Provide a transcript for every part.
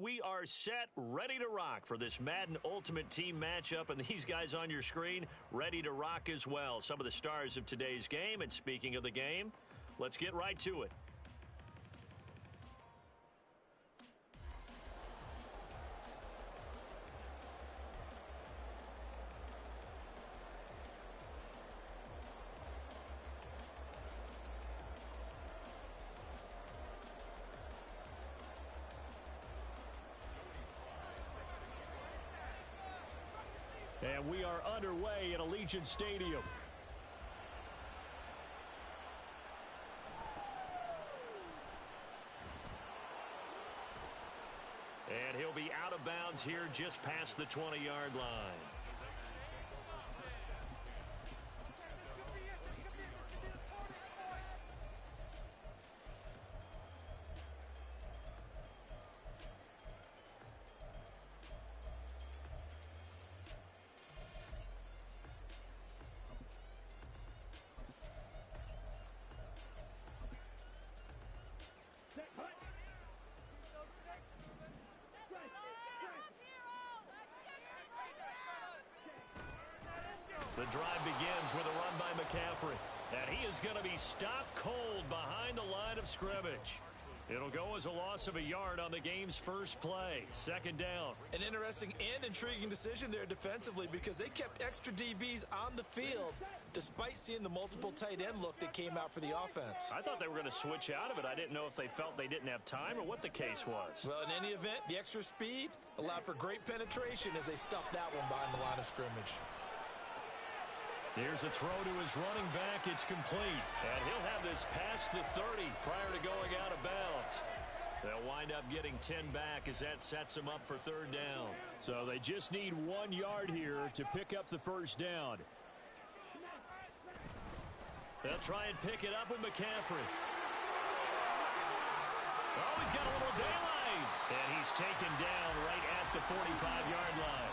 We are set, ready to rock for this Madden Ultimate Team matchup, and these guys on your screen ready to rock as well. Some of the stars of today's game, and speaking of the game, let's get right to it. And we are underway at Allegiant Stadium. And he'll be out of bounds here just past the 20-yard line. The drive begins with a run by McCaffrey. And he is going to be stopped cold behind the line of scrimmage. It'll go as a loss of a yard on the game's first play. Second down. An interesting and intriguing decision there defensively because they kept extra DBs on the field despite seeing the multiple tight end look that came out for the offense. I thought they were going to switch out of it. I didn't know if they felt they didn't have time or what the case was. Well, in any event, the extra speed allowed for great penetration as they stuffed that one behind the line of scrimmage. Here's a throw to his running back. It's complete. And he'll have this past the 30 prior to going out of bounds. They'll wind up getting 10 back as that sets them up for third down. So they just need 1 yard here to pick up the first down. They'll try and pick it up with McCaffrey. Oh, he's got a little daylight. And he's taken down right at the 45-yard line.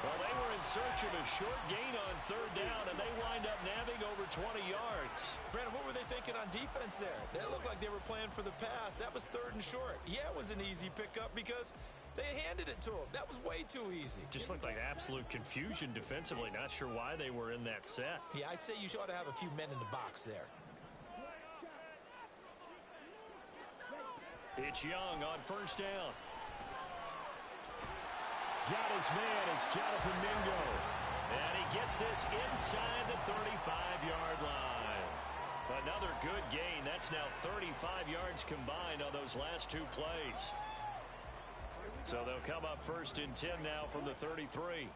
Well, they were in search of a short gain on third down, and they wind up nabbing over 20 yards. Brandon, what were they thinking on defense there? That looked like they were playing for the pass. That was third and short. Yeah, it was an easy pickup because they handed it to him. That was way too easy. Just looked like absolute confusion defensively. Not sure why they were in that set. Yeah, I'd say you ought to have a few men in the box there. It's Young on first down. Got his man. It's Jonathan Mingo. And he gets this inside the 35-yard line. Another good gain. That's now 35 yards combined on those last two plays. So they'll come up first and 10 now from the 33.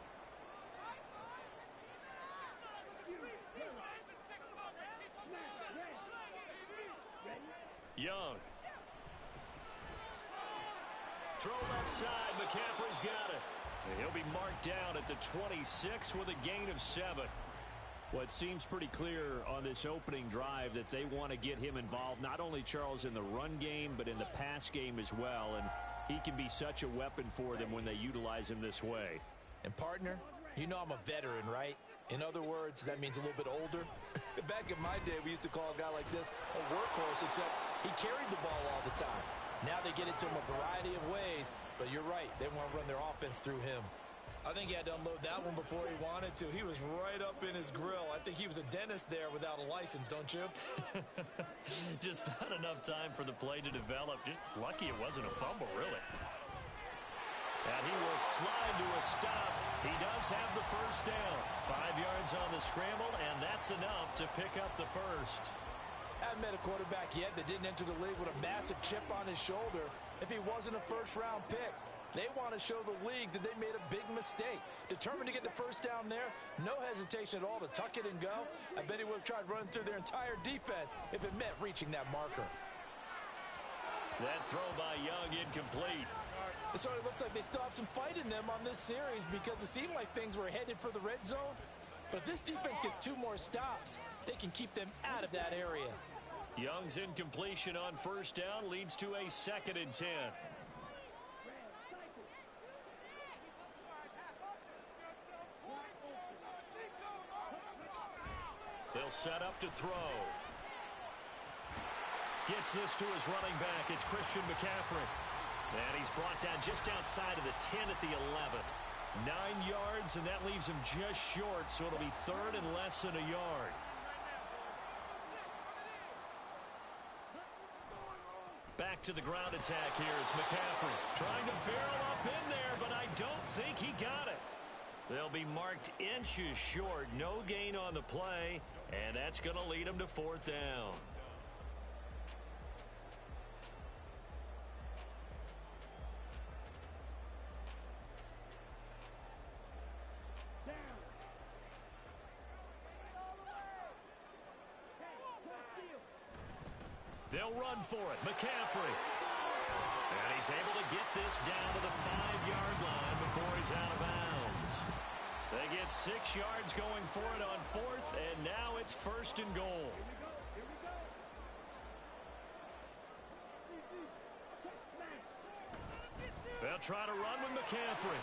Young. Throw left side. McCaffrey's got it. And he'll be marked down at the 26 with a gain of 7. Well, it seems pretty clear on this opening drive that they want to get him involved, not only, Charles, in the run game, but in the pass game as well. And he can be such a weapon for them when they utilize him this way. And, partner, you know I'm a veteran, right? In other words, that means a little bit older. Back in my day, we used to call a guy like this a workhorse, except he carried the ball all the time. Now they get it to him a variety of ways, but you're right. They want to run their offense through him. I think he had to unload that one before he wanted to. He was right up in his grill. I think he was a dentist there without a license, don't you? Just not enough time for the play to develop. Just lucky it wasn't a fumble, really. And he will slide to a stop. He does have the first down. 5 yards on the scramble, and that's enough to pick up the first. Haven't met a quarterback yet that didn't enter the league with a massive chip on his shoulder if he wasn't a first-round pick. They want to show the league that they made a big mistake. Determined to get the first down there, no hesitation at all to tuck it and go. I bet he would have tried running through their entire defense if it meant reaching that marker. That throw by Young incomplete. It sort of looks like they still have some fight in them on this series because it seemed like things were headed for the red zone. But if this defense gets 2 more stops, they can keep them out of that area. Young's incompletion on first down leads to a 2nd and 10. They'll set up to throw. Gets this to his running back. It's Christian McCaffrey. And he's brought down just outside of the 10 at the 11. 9 yards, and that leaves him just short, so it'll be third and less than a yard. Back to the ground attack here. It's McCaffrey trying to barrel up in there, but I don't think he got it. They'll be marked inches short. No gain on the play, and that's going to lead them to fourth down. They'll run for it. McCaffrey. And he's able to get this down to the 5-yard line before he's out of bounds. They get 6 yards going for it on fourth, and now it's first and goal. They'll try to run with McCaffrey.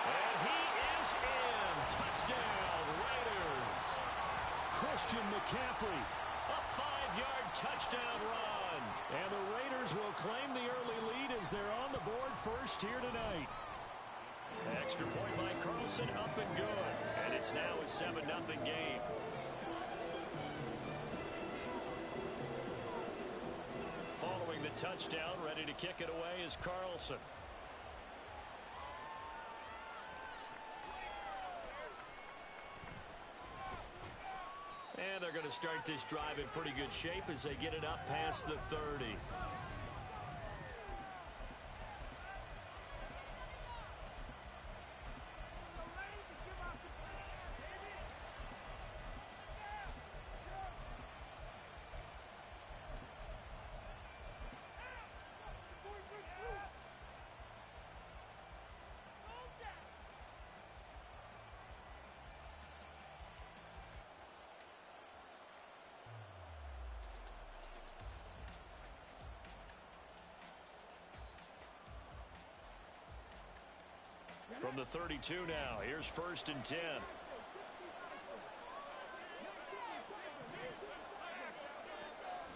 And he is in. Touchdown, Raiders. Christian McCaffrey. A 5-yard touchdown run. And the Raiders will claim the early lead as they're on the board first here tonight. Extra point by Carlson, up and good. And it's now a 7-0 game. Following the touchdown, ready to kick it away is Carlson. And they're going to start this drive in pretty good shape as they get it up past the 30. From the 32 now, here's first and 10.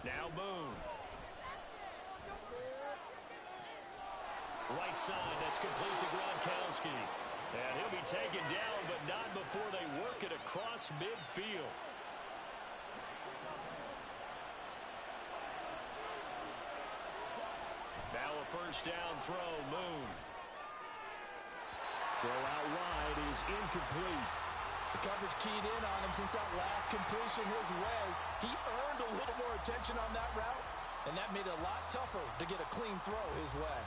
Now Moon. Right side, that's complete to Gronkowski. And he'll be taken down, but not before they work it across midfield. Now a first down throw, Moon. Throw out wide is incomplete. The coverage keyed in on him since that last completion his way. He earned a little more attention on that route, and that made it a lot tougher to get a clean throw his way.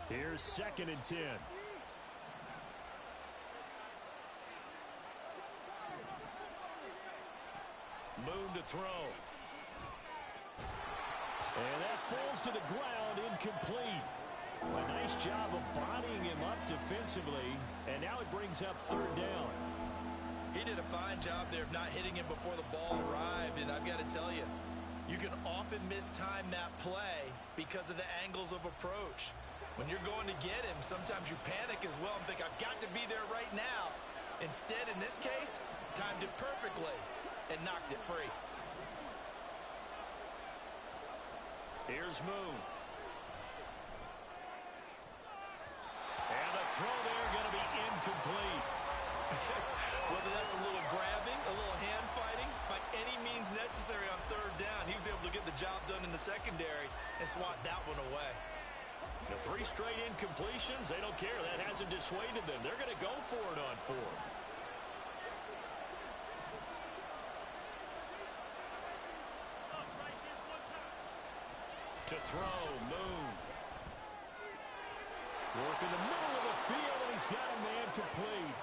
Here's second and 10. Moon to throw. And that falls to the ground, incomplete. A nice job of bodying him up defensively, and now it brings up third down. He did a fine job there of not hitting him before the ball arrived, and I've got to tell you, you can often mistime that play because of the angles of approach. When you're going to get him, sometimes you panic as well and think, I've got to be there right now. Instead, in this case, timed it perfectly and knocked it free. Here's Moon. And the throw there going to be incomplete. Whether that's a little grabbing, a little hand fighting, by any means necessary on third down, he was able to get the job done in the secondary and swat that one away. The 3 straight incompletions, they don't care. That hasn't dissuaded them. They're going to go for it on fourth. To throw, Moon. Work in the middle of the field, and he's got a man complete.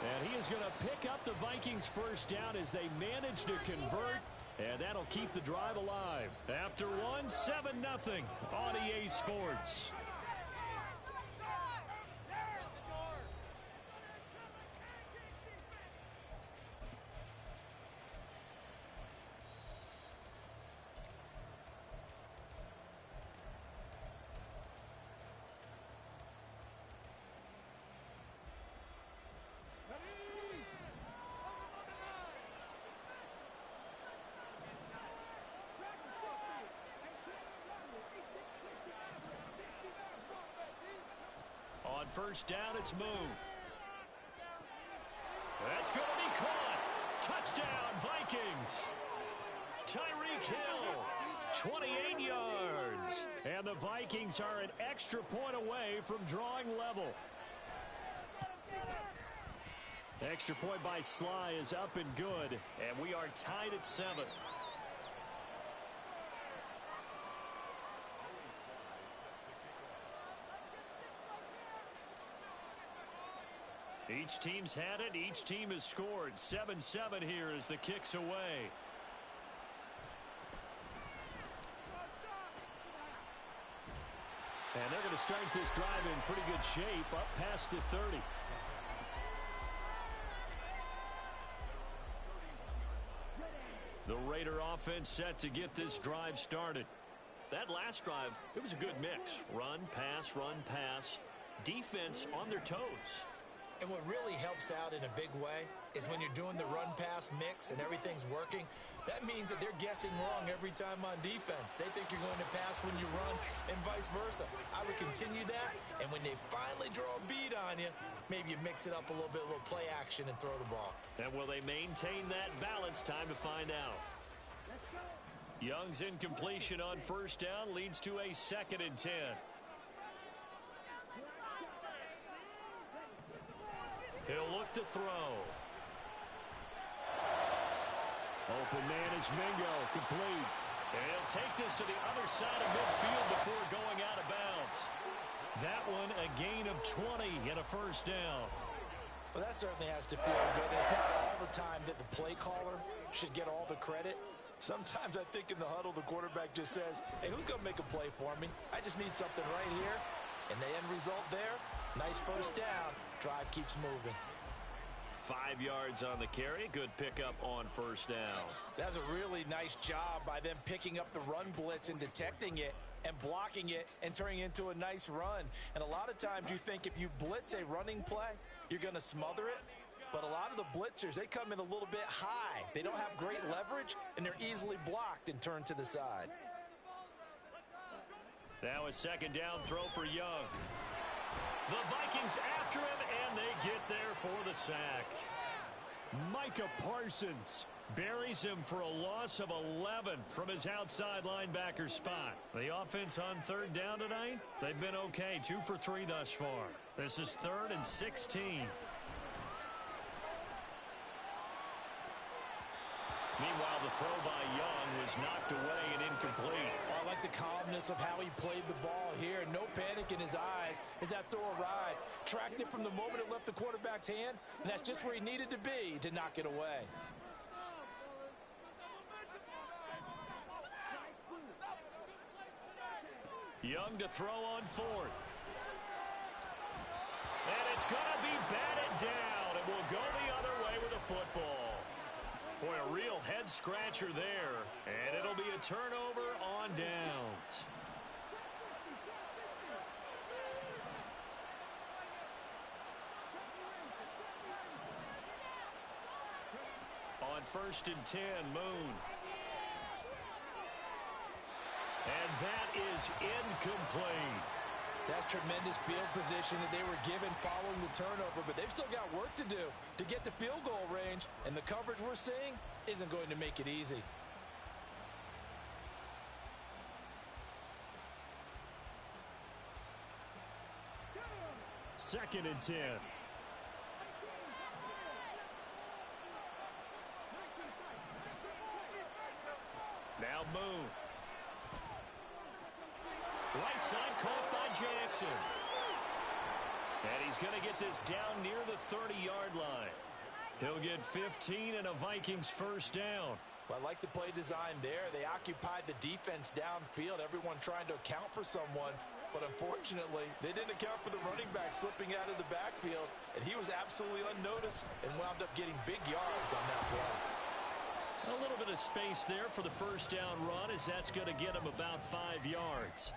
And he is going to pick up the Vikings' first down as they manage to convert, and that'll keep the drive alive. After one, 7-0 on EA Sports. first down, it's Moon. That's going to be caught. Touchdown, Vikings. Tyreek Hill, 28 yards. And the Vikings are an extra point away from drawing level. Extra point by Sly is up and good, and we are tied at 7. Each team's had it. Each team has scored. 7-7 here as the kick's away. And they're going to start this drive in pretty good shape, up past the 30. The Raider offense set to get this drive started. That last drive, it was a good mix. Run, pass, defense on their toes. And what really helps out in a big way is when you're doing the run-pass mix and everything's working, that means that they're guessing wrong every time on defense. They think you're going to pass when you run and vice versa. I would continue that, and when they finally draw a bead on you, maybe you mix it up a little bit, a little play action and throw the ball. And will they maintain that balance? Time to find out. Young's incompletion on first down leads to a 2nd and 10. He'll look to throw. Open man is Mingo, complete. And he'll take this to the other side of midfield before going out of bounds. That one a gain of 20 and a first down. Well, that certainly has to feel good. It's not all the time that the play caller should get all the credit. Sometimes I think in the huddle the quarterback just says, hey, who's going to make a play for me? I just need something right here. And the end result there, nice first down. Drive keeps moving. 5 yards on the carry. Good pickup on first down. That's a really nice job by them picking up the run blitz and detecting it and blocking it and turning it into a nice run. And a lot of times you think if you blitz a running play, you're going to smother it. But a lot of the blitzers, they come in a little bit high. They don't have great leverage, and they're easily blocked and turned to the side. Now a 2nd down throw for Young. The Vikings after him, and they get there for the sack. Micah Parsons buries him for a loss of 11 from his outside linebacker spot. The offense on 3rd down tonight, they've been okay. 2 for 3 thus far. This is 3rd and 16. Meanwhile, the throw by Young was knocked away and incomplete. I like the calmness of how he played the ball here. No panic in his eyes as that throw arrived. Tracked it from the moment it left the quarterback's hand, and that's just where he needed to be to knock it away. Young to throw on 4th. And it's going to be batted down. It will go the other way with the football. Boy, a real head-scratcher there. And it'll be a turnover on downs. On 1st and 10, Moon. And that is incomplete. That's tremendous field position that they were given following the turnover, but they've still got work to do to get to field goal range, and the coverage we're seeing isn't going to make it easy. Second and 10. Now Moon. Right side caught by Jackson. And he's going to get this down near the 30-yard line. He'll get 15 and a Vikings first down. Well, I like the play design there. They occupied the defense downfield, everyone trying to account for someone. But unfortunately, they didn't account for the running back slipping out of the backfield, and he was absolutely unnoticed and wound up getting big yards on that play. A little bit of space there for the first down run, as that's going to get him about 5 yards.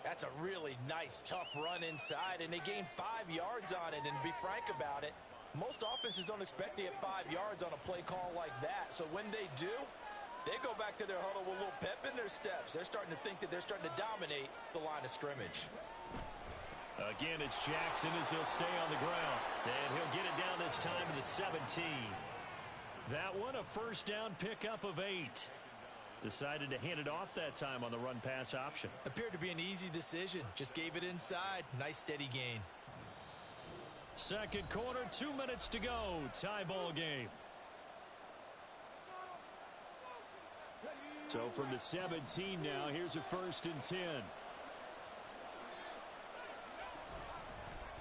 That's a really nice, tough run inside, and they gained 5 yards on it. And to be frank about it, most offenses don't expect to get 5 yards on a play call like that. So when they do, they go back to their huddle with a little pep in their steps. They're starting to think that they're starting to dominate the line of scrimmage. Again, it's Jackson as he'll stay on the ground. And he'll get it down this time to the 17. That one, a first down pickup of 8. Decided to hand it off that time on the run-pass option. Appeared to be an easy decision. Just gave it inside. Nice steady gain. Second quarter, 2 minutes to go. Tie ball game. So from the 17 now, here's a 1st and 10.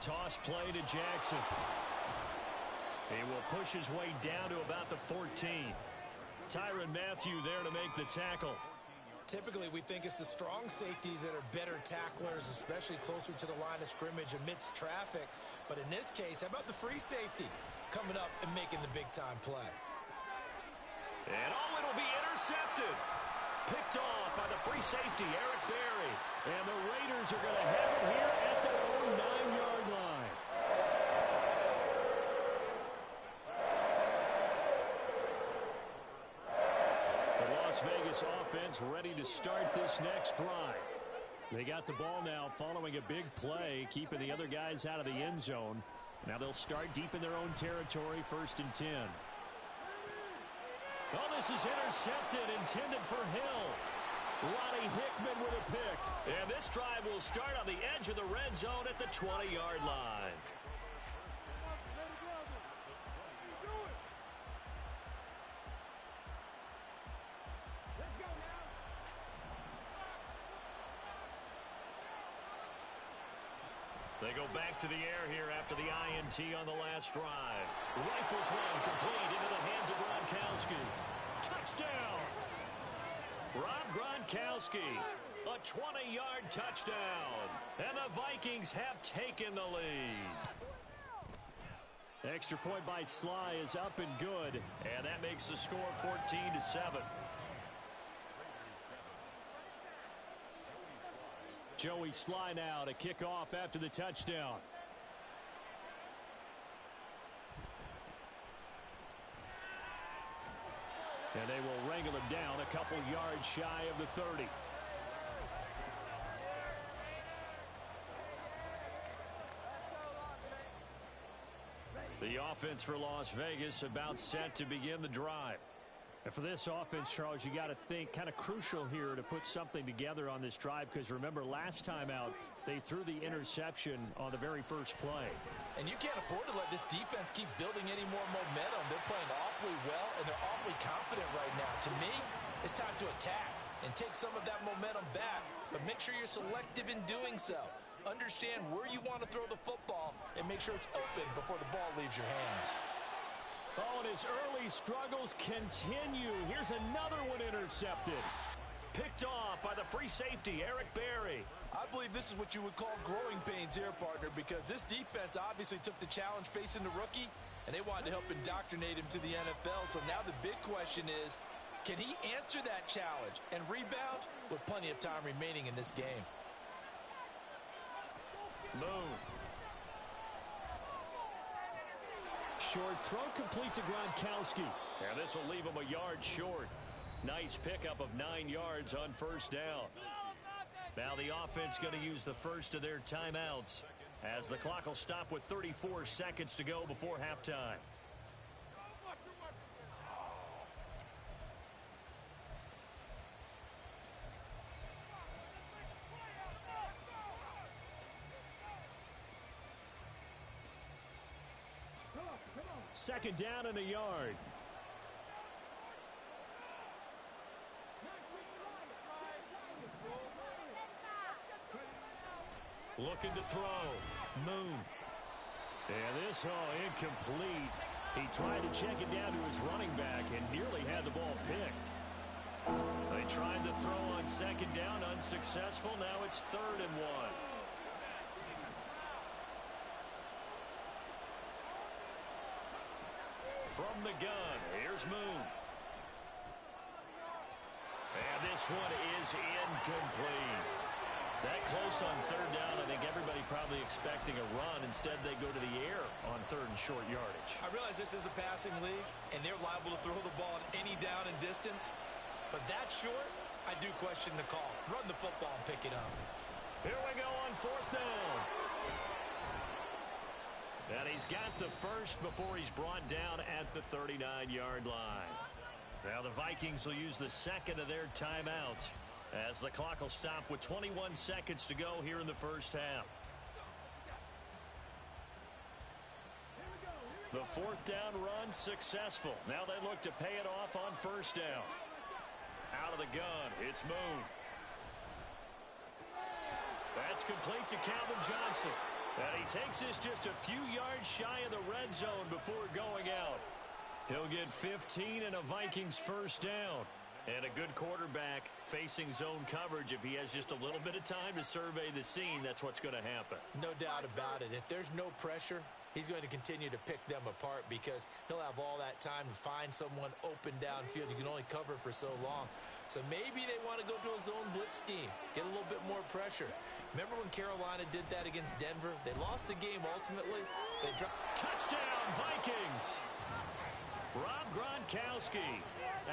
Toss play to Jackson. He will push his way down to about the 14. Tyrann Mathieu there to make the tackle. Typically, we think it's the strong safeties that are better tacklers, especially closer to the line of scrimmage amidst traffic. But in this case, how about the free safety coming up and making the big-time play? And it'll be intercepted. Picked off by the free safety, Eric Berry. And the Raiders are going to have it here at their own 9-yard line. The Las Vegas offense ready to start this next drive. They got the ball now following a big play, keeping the other guys out of the end zone. Now they'll start deep in their own territory, 1st and 10. Oh, this is intercepted, intended for Hill. Ronnie Hickman with a pick. And this drive will start on the edge of the red zone at the 20-yard line. They go back to the air here after the INT on the last drive. Rifles one complete into the hands of Gronkowski. Touchdown! Rob Gronkowski, a 20-yard touchdown. And the Vikings have taken the lead. Extra point by Sly is up and good. And that makes the score 14-7. Joey Sly now to kick off after the touchdown. And they will wrangle him down a couple yards shy of the 30. The offense for Las Vegas about set to begin the drive. And for this offense, Charles, you got to think kind of crucial here to put something together on this drive, because remember last time out they threw the interception on the very first play. And you can't afford to let this defense keep building any more momentum. They're playing awfully well, and they're awfully confident right now. To me, it's time to attack and take some of that momentum back, but make sure you're selective in doing so. Understand where you want to throw the football and make sure it's open before the ball leaves your hands. Oh, and his early struggles continue. Here's another one intercepted. Picked off by the free safety, Eric Berry. I believe this is what you would call growing pains here, partner, because this defense obviously took the challenge facing the rookie, and they wanted to help indoctrinate him to the NFL. So now the big question is, can he answer that challenge and rebound with plenty of time remaining in this game? Moon. Short throw complete to Gronkowski. And this will leave him a yard short. Nice pickup of 9 yards on first down. Now the offense going to use the first of their timeouts as the clock will stop with 34 seconds to go before halftime. Second down and a yard. Looking to throw. Moon. And this, incomplete. He tried to check it down to his running back and nearly had the ball picked. They tried to throw on second down, unsuccessful. Now it's 3rd and 1. From the gun, here's Moon. And this one is incomplete. That close on 3rd down, I think everybody probably expecting a run. Instead, they go to the air on 3rd and short yardage. I realize this is a passing league, and they're liable to throw the ball on any down and distance. But that short, I do question the call. Run the football and pick it up. Here we go on 4th down. And he's got the first before he's brought down at the 39-yard line. Now the Vikings will use the second of their timeouts as the clock will stop with 21 seconds to go here in the first half. The fourth down run successful. Now they look to pay it off on first down. Out of the gun, it's Moon. That's complete to Calvin Johnson. And he takes this just a few yards shy of the red zone before going out. He'll get 15 and a Vikings first down. And a good quarterback facing zone coverage. If he has just a little bit of time to survey the scene, that's what's going to happen. No doubt about it. If there's no pressure, he's going to continue to pick them apart because he'll have all that time to find someone open downfield. You can only cover for so long. So maybe they want to go to a zone blitz scheme, get a little bit more pressure. Remember when Carolina did that against Denver? They lost the game ultimately. They dropped. Touchdown, Vikings! Rob Gronkowski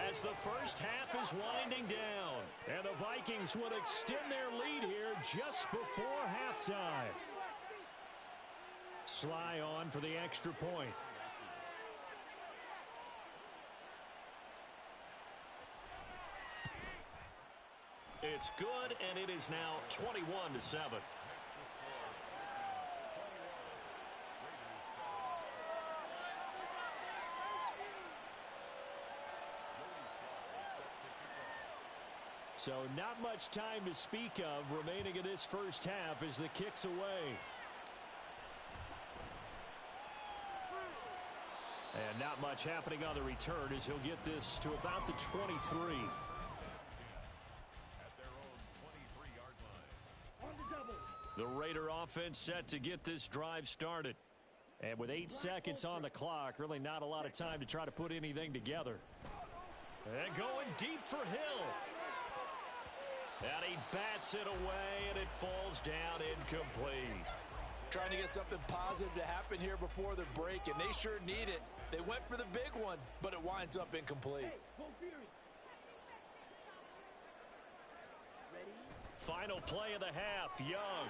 as the first half is winding down. And the Vikings would extend their lead here just before halftime. Sly on for the extra point. It's good, and it is now 21-7. So not much time to speak of remaining in this first half as the kick's away. And not much happening on the return as he'll get this to about the 23. The Raider offense set to get this drive started. And with 8 seconds on the clock, really not a lot of time to try to put anything together. And going deep for Hill. And he bats it away, and it falls down incomplete. Trying to get something positive to happen here before the break, and they sure need it. They went for the big one, but it winds up incomplete. Final play of the half, Young.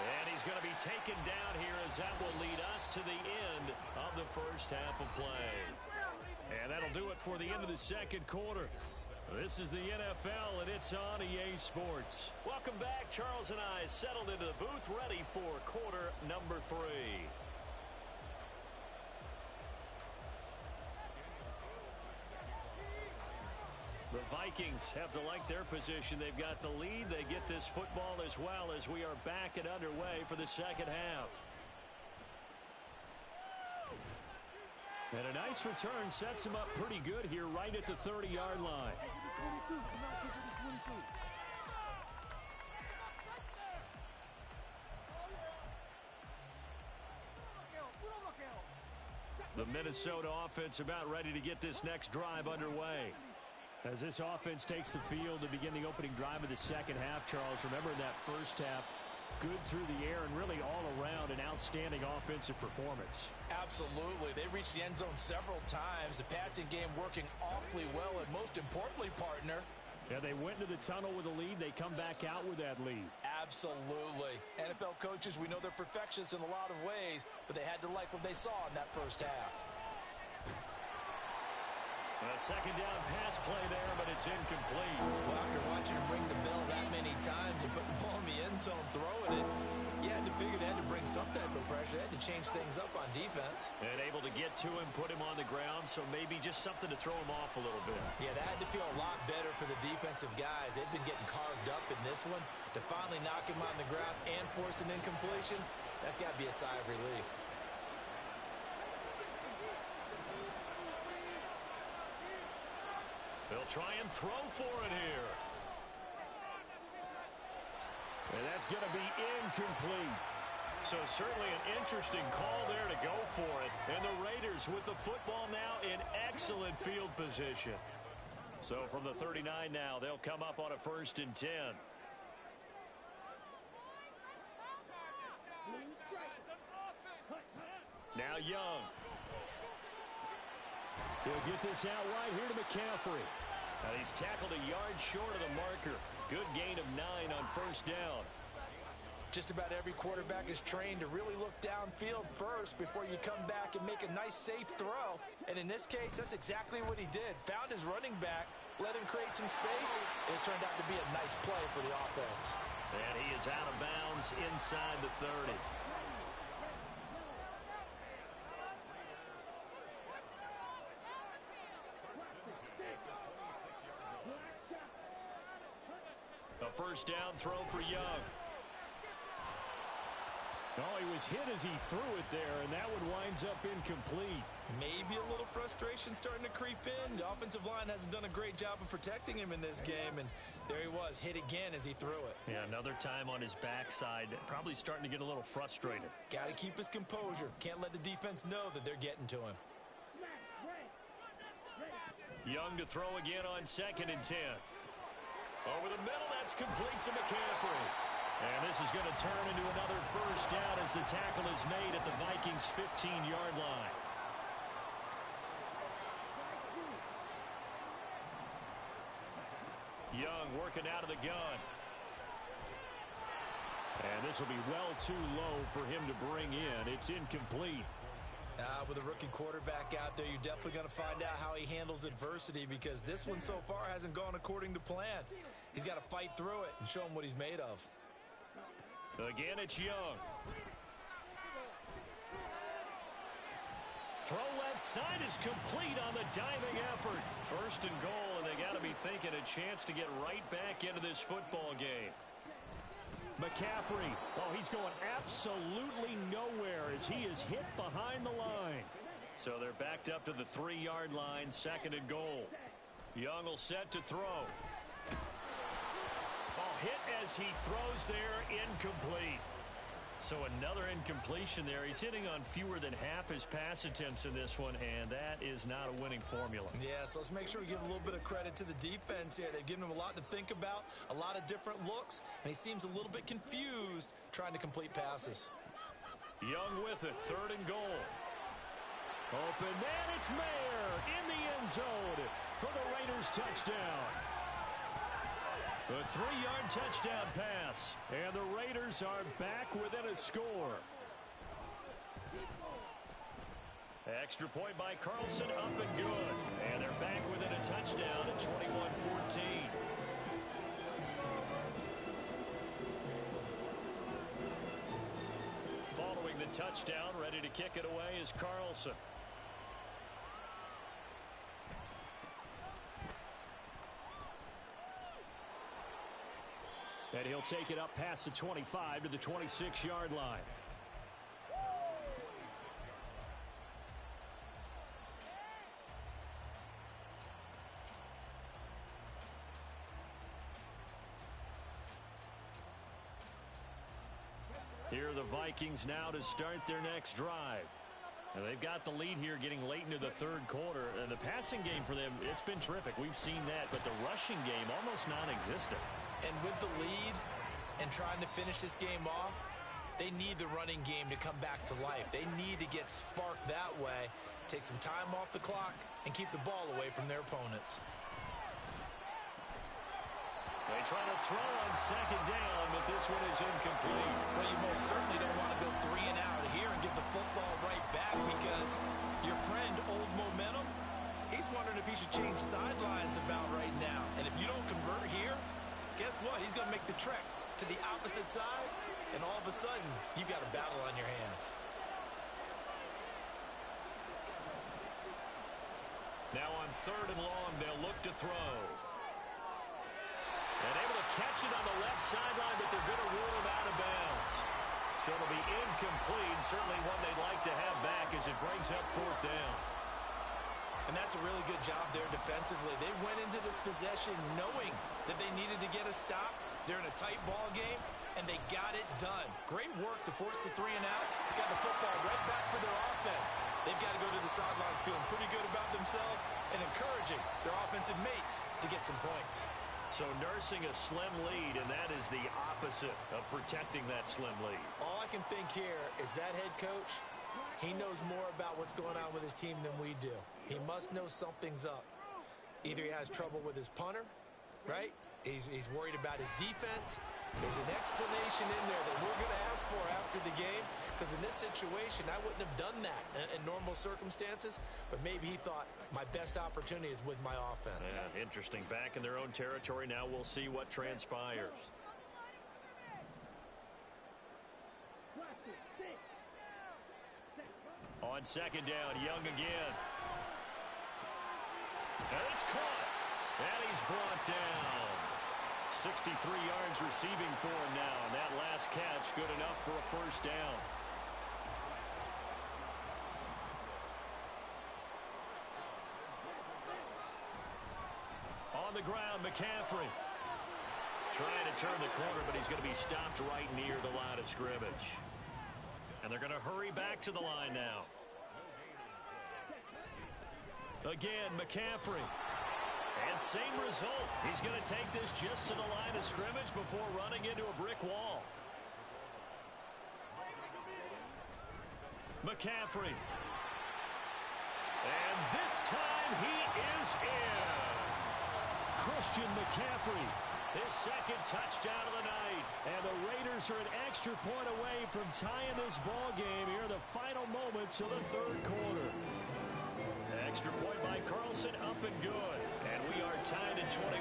And he's going to be taken down here as that will lead us to the end of the first half of play. And that'll do it for the end of the second quarter. This is the NFL, and it's on EA Sports. Welcome back. Charles and I settled into the booth, ready for quarter number 3. The Vikings have to like their position. They've got the lead. They get this football as well as we are back and underway for the second half. And a nice return sets him up pretty good here right at the 30-yard line. The Minnesota offense about ready to get this next drive underway. As this offense takes the field to begin the opening drive of the second half, Charles, remember in that first half, good through the air and really all around an outstanding offensive performance. Absolutely. They reached the end zone several times. The passing game working awfully well, and most importantly, partner. Yeah, they went into the tunnel with a lead. They come back out with that lead. Absolutely. NFL coaches, we know they're perfectionists in a lot of ways, but they had to like what they saw in that first half. A second down pass play there, but it's incomplete. Well, after watching him ring the bell that many times and put the ball in the end zone, throwing it, you had to figure they had to bring some type of pressure. They had to change things up on defense. And able to get to him, put him on the ground, so maybe just something to throw him off a little bit. Yeah, that had to feel a lot better for the defensive guys. They've been getting carved up in this one. To finally knock him on the ground and force an incompletion, that's got to be a sigh of relief. They'll try and throw for it here. And that's going to be incomplete. So certainly an interesting call there to go for it. And the Raiders with the football now in excellent field position. So from the 39 now, they'll come up on a 1st and 10. Now Young. He'll get this out right here to McCaffrey. And he's tackled a yard short of the marker. Good gain of 9 on 1st down. Just about every quarterback is trained to really look downfield first before you come back and make a nice, safe throw. And in this case, that's exactly what he did. Found his running back, let him create some space, and it turned out to be a nice play for the offense. And he is out of bounds inside the 30. A first down throw for Young. Oh, he was hit as he threw it there, and that one winds up incomplete. Maybe a little frustration starting to creep in. The offensive line hasn't done a great job of protecting him in this game, and there he was, hit again as he threw it. Yeah, another time on his backside, probably starting to get a little frustrated. Got to keep his composure. Can't let the defense know that they're getting to him. Young to throw again on 2nd and 10. Over the middle, that's complete to McCaffrey. And this is going to turn into another first down as the tackle is made at the Vikings' 15-yard line. Young working out of the gun. And this will be well too low for him to bring in. It's incomplete. With a rookie quarterback out there, you're definitely going to find out how he handles adversity, because this one so far hasn't gone according to plan. He's got to fight through it and show him what he's made of. Again, it's Young. Throw left side is complete on the diving effort. First and goal, and they got to be thinking a chance to get right back into this football game. McCaffrey, oh, he's going absolutely nowhere as he is hit behind the line. So they're backed up to the 3-yard line, 2nd and goal. Young will set to throw. Oh, hit as he throws there, incomplete. So another incompletion there. He's hitting on fewer than half his pass attempts in this one, and that is not a winning formula. Yeah, so let's make sure we give a little bit of credit to the defense here. They've given him a lot to think about, a lot of different looks, and he seems a little bit confused trying to complete passes. Young with it, 3rd and goal. Open man, it's Mayer in the end zone for the Raiders touchdown. A 3-yard touchdown pass, and the Raiders are back within a score. Extra point by Carlson, up and good. And they're back within a touchdown at 21-14. Following the touchdown, ready to kick it away is Carlson. And he'll take it up past the 25 to the 26-yard line. Here are the Vikings now to start their next drive. And they've got the lead here getting late into the 3rd quarter. And the passing game for them, it's been terrific. We've seen that. But the rushing game, almost non-existent. And with the lead and trying to finish this game off, they need the running game to come back to life. They need to get sparked that way, take some time off the clock, and keep the ball away from their opponents. They try to throw on 2nd down, but this one is incomplete. Well, you most certainly don't want to go 3 and out here and give the football right back, because your friend, Old Momentum, he's wondering if he should change sidelines about right now. And if you don't convert here, guess what? He's going to make the trek to the opposite side, and all of a sudden, you've got a battle on your hands. Now on 3rd and long, they'll look to throw. And able to catch it on the left sideline, but they're going to rule him out of bounds. So it'll be incomplete, certainly one they'd like to have back as it brings up 4th down. And that's a really good job there defensively. They went into this possession knowing that they needed to get a stop. They're in a tight ball game, and they got it done. Great work to force the 3 and out. Got the football right back for their offense. They've got to go to the sidelines feeling pretty good about themselves and encouraging their offensive mates to get some points. So nursing a slim lead, and that is the opposite of protecting that slim lead. All I can think here is that head coach, he knows more about what's going on with his team than we do. He must know something's up. Either he has trouble with his punter, right? He's worried about his defense. There's an explanation in there that we're going to ask for after the game, because in this situation, I wouldn't have done that in normal circumstances, but maybe he thought my best opportunity is with my offense. Yeah, interesting. Back in their own territory now. We'll see what transpires. On second down, Young again. And it's caught. And he's brought down. 63 yards receiving for him now. And that last catch good enough for a first down. On the ground, McCaffrey. Trying to turn the corner, but he's going to be stopped right near the line of scrimmage. And they're going to hurry back to the line now. Again, McCaffrey. And same result. He's going to take this just to the line of scrimmage before running into a brick wall. McCaffrey. And this time he is in. Christian McCaffrey. His second touchdown of the night. And the Raiders are an extra point away from tying this ball game here in the final moments of the third quarter. Extra point by Carlson, up and good. And we are tied at 21.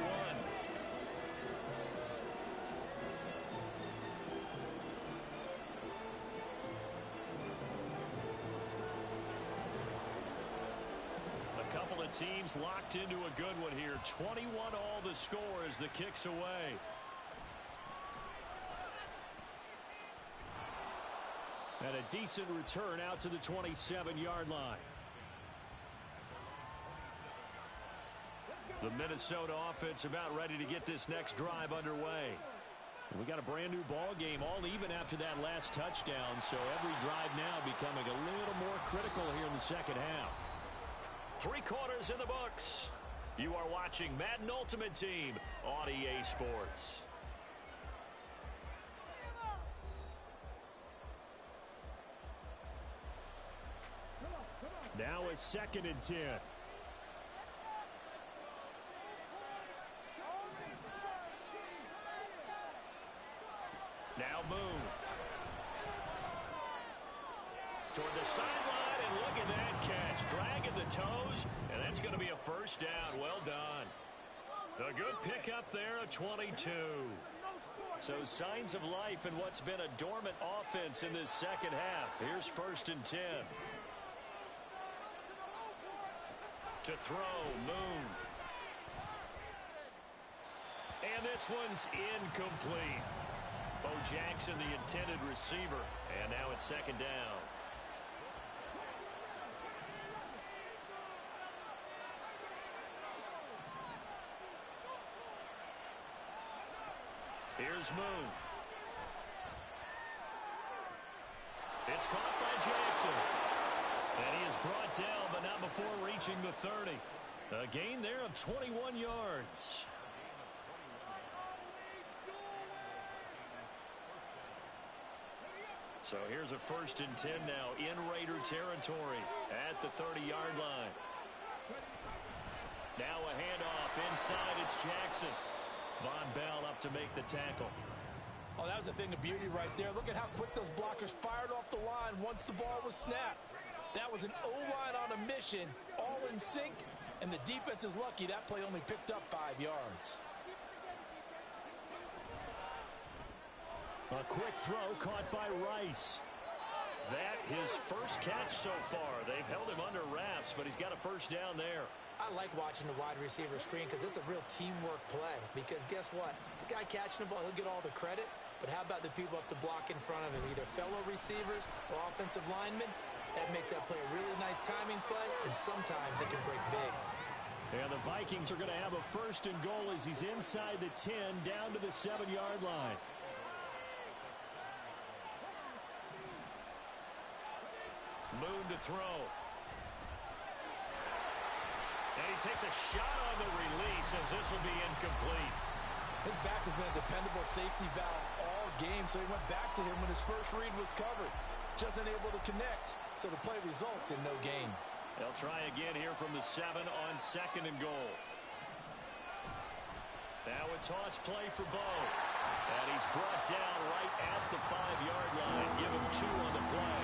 A couple of teams locked into a good one here. 21 all the score as the kick's away. And a decent return out to the 27-yard line. The Minnesota offense about ready to get this next drive underway. We got a brand new ball game, all even after that last touchdown, so every drive now becoming a little more critical here in the second half. 3 quarters in the books. You are watching Madden Ultimate Team on EA Sports. Now a 2nd and 10. Now Moon. Toward the sideline, and look at that catch. Dragging the toes, and that's going to be a first down. Well done. A good pickup there, a 22. So signs of life in what's been a dormant offense in this second half. Here's 1st and 10. To throw, Moon. And this one's incomplete. Bo Jackson, the intended receiver. And now it's 2nd down. Here's Moon. It's caught by Jackson. And he is brought down, but not before reaching the 30. A gain there of 21 yards. So here's a 1st and 10 now in Raider territory at the 30-yard line. Now a handoff inside. It's Jackson. Von Bell up to make the tackle. Oh, that was a thing of beauty right there. Look at how quick those blockers fired off the line once the ball was snapped. That was an O-line on a mission, all in sync, and the defense is lucky that play only picked up 5 yards. A quick throw caught by Rice. That his first catch so far. They've held him under wraps, but he's got a first down there. I like watching the wide receiver screen because it's a real teamwork play. Because guess what? The guy catching the ball, he'll get all the credit. But how about the people up to block in front of him, either fellow receivers or offensive linemen? That makes that play a really nice timing play, and sometimes it can break big. And the Vikings are going to have a 1st and goal as he's inside the 10, down to the 7-yard line. Moon to throw. And he takes a shot on the release as this will be incomplete. His back has been a dependable safety valve all game, so he went back to him when his first read was covered. Just unable to connect, so the play results in no gain. They'll try again here from the 7 on 2nd and goal. Now a toss play for Bo. And he's brought down right at the 5-yard line. Give him 2 on the play.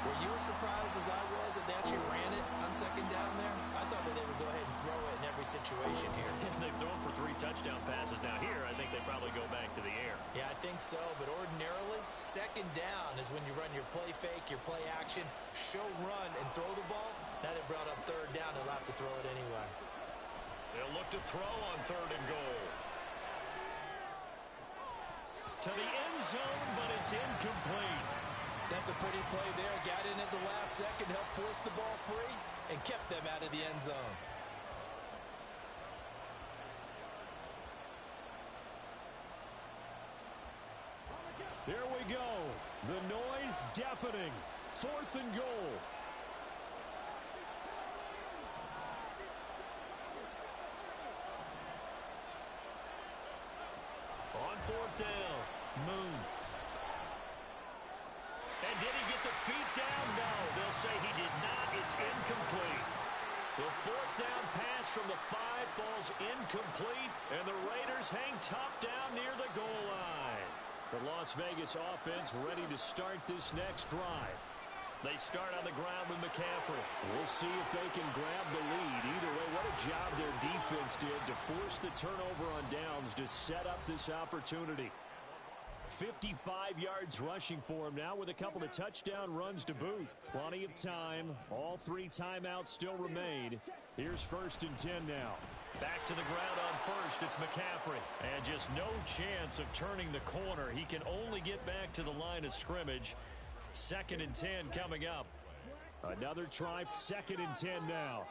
Were you as surprised as I was that they actually ran it on second down there? I thought that they would go ahead and throw it in every situation here. They've thrown for 3 touchdown passes. Now here, I think they probably go back to the air. Yeah, I think so. But ordinarily, second down is when you run your play fake, your play action, show run, and throw the ball. Now they brought up third down. They'll have to throw it anyway. They'll look to throw on 3rd and goal. To the end zone, but it's incomplete. That's a pretty play there. Got in at the last second, helped force the ball free, and kept them out of the end zone. Here we go. The noise deafening. 4th and goal. On 4th down, Moon. And did he get the feet down? No, they'll say he did not. It's incomplete. The 4th down pass from the 5 falls incomplete, and the Raiders hang tough down near the goal line. The Las Vegas offense ready to start this next drive. They start on the ground with McCaffrey. We'll see if they can grab the lead. Either way, what a job their defense did to force the turnover on downs to set up this opportunity. 55 yards rushing for him now with a couple of touchdown runs to boot. Plenty of time. All 3 timeouts still remain. Here's 1st and 10 now. Back to the ground on 1st. It's McCaffrey. And just no chance of turning the corner. He can only get back to the line of scrimmage. 2nd and 10 coming up. Another try. 2nd and 10 now.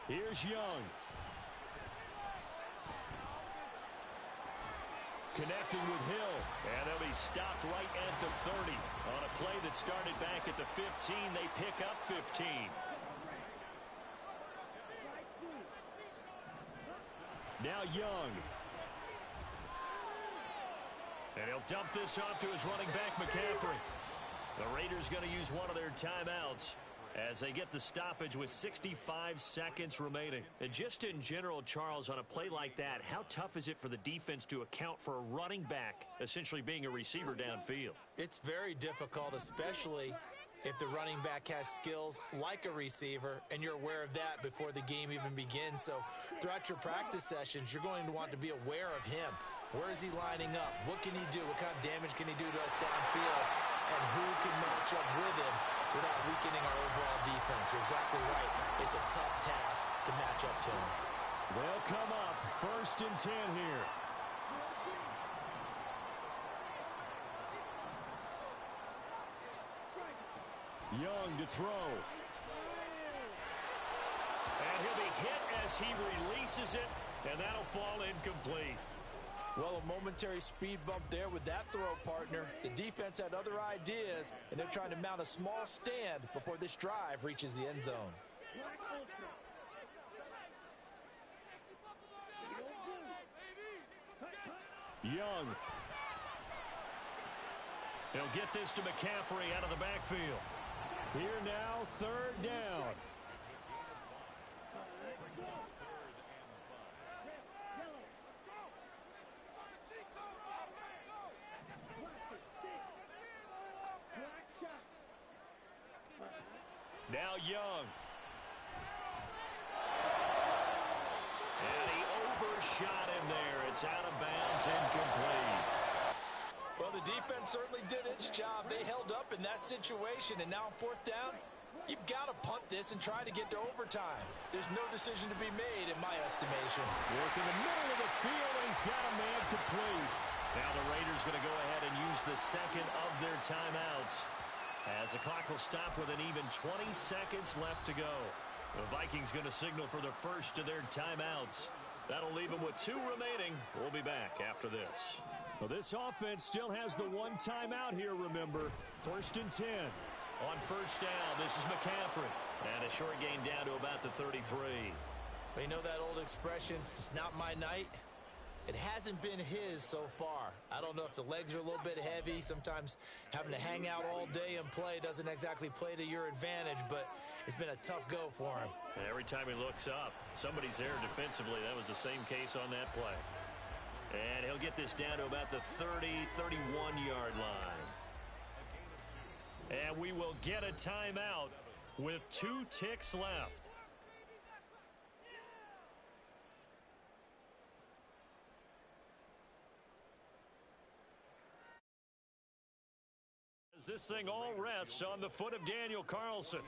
Here's Young. Connecting with Hill. And they'll be stopped right at the 30. On a play that started back at the 15, they pick up 15. Now Young. And he'll dump this off to his running back, McCaffrey. The Raiders going to use one of their timeouts as they get the stoppage with 65 seconds remaining. And just in general, Charles, on a play like that, how tough is it for the defense to account for a running back essentially being a receiver downfield? It's very difficult, especially if the running back has skills like a receiver, and you're aware of that before the game even begins. So throughout your practice sessions, you're going to want to be aware of him. Where is he lining up? What can he do? What kind of damage can he do to us downfield? And who can match up with him without weakening our overall defense? You're exactly right. It's a tough task to match up to him. They'll come up 1st and 10 here. Young to throw. And he'll be hit as he releases it, and that'll fall incomplete. Well, a momentary speed bump there with that throw, partner. The defense had other ideas, and they're trying to mount a small stand before this drive reaches the end zone. Young. He'll get this to McCaffrey out of the backfield. Here now, 3rd down. Now Young. And he overshot him there. It's out of bounds, incomplete. Well, the defense certainly did its job. They held up in that situation, and now on 4th down, you've got to punt this and try to get to overtime. There's no decision to be made, in my estimation. Work in the middle of the field, and he's got a man complete. Now the Raiders going to go ahead and use the 2nd of their timeouts, as the clock will stop with an even 20 seconds left to go. The Vikings going to signal for the 1st of their timeouts. That'll leave them with 2 remaining. We'll be back after this. Well, this offense still has the 1 timeout here, remember. 1st and 10. On 1st down, this is McCaffrey. And a short gain down to about the 33. Well, you know that old expression, it's not my night? It hasn't been his so far. I don't know if the legs are a little bit heavy. Sometimes having to hang out all day and play doesn't exactly play to your advantage, but it's been a tough go for him. Every time he looks up, somebody's there defensively. That was the same case on that play. And he'll get this down to about the 30, 31-yard line. And we will get a timeout with 2 ticks left. This thing all rests on the foot of Daniel Carlson.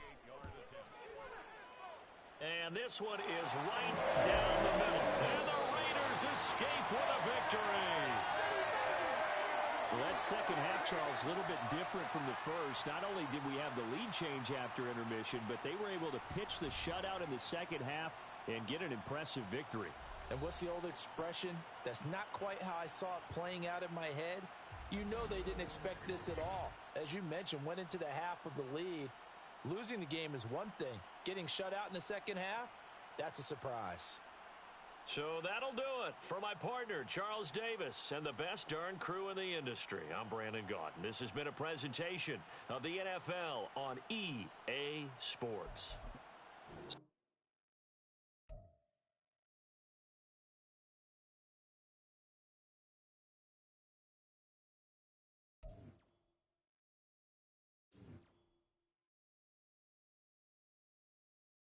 And this one is right down the middle. And the Raiders escape with a victory. Well, that second half, Charles, a little bit different from the first. Not only did we have the lead change after intermission, but they were able to pitch the shutout in the second half and get an impressive victory. And what's the old expression? That's not quite how I saw it playing out in my head. You know they didn't expect this at all. As you mentioned, went into the half with the lead. Losing the game is one thing. Getting shut out in the second half, that's a surprise. So that'll do it for my partner, Charles Davis, and the best darn crew in the industry. I'm Brandon Gaudin. This has been a presentation of the NFL on EA Sports.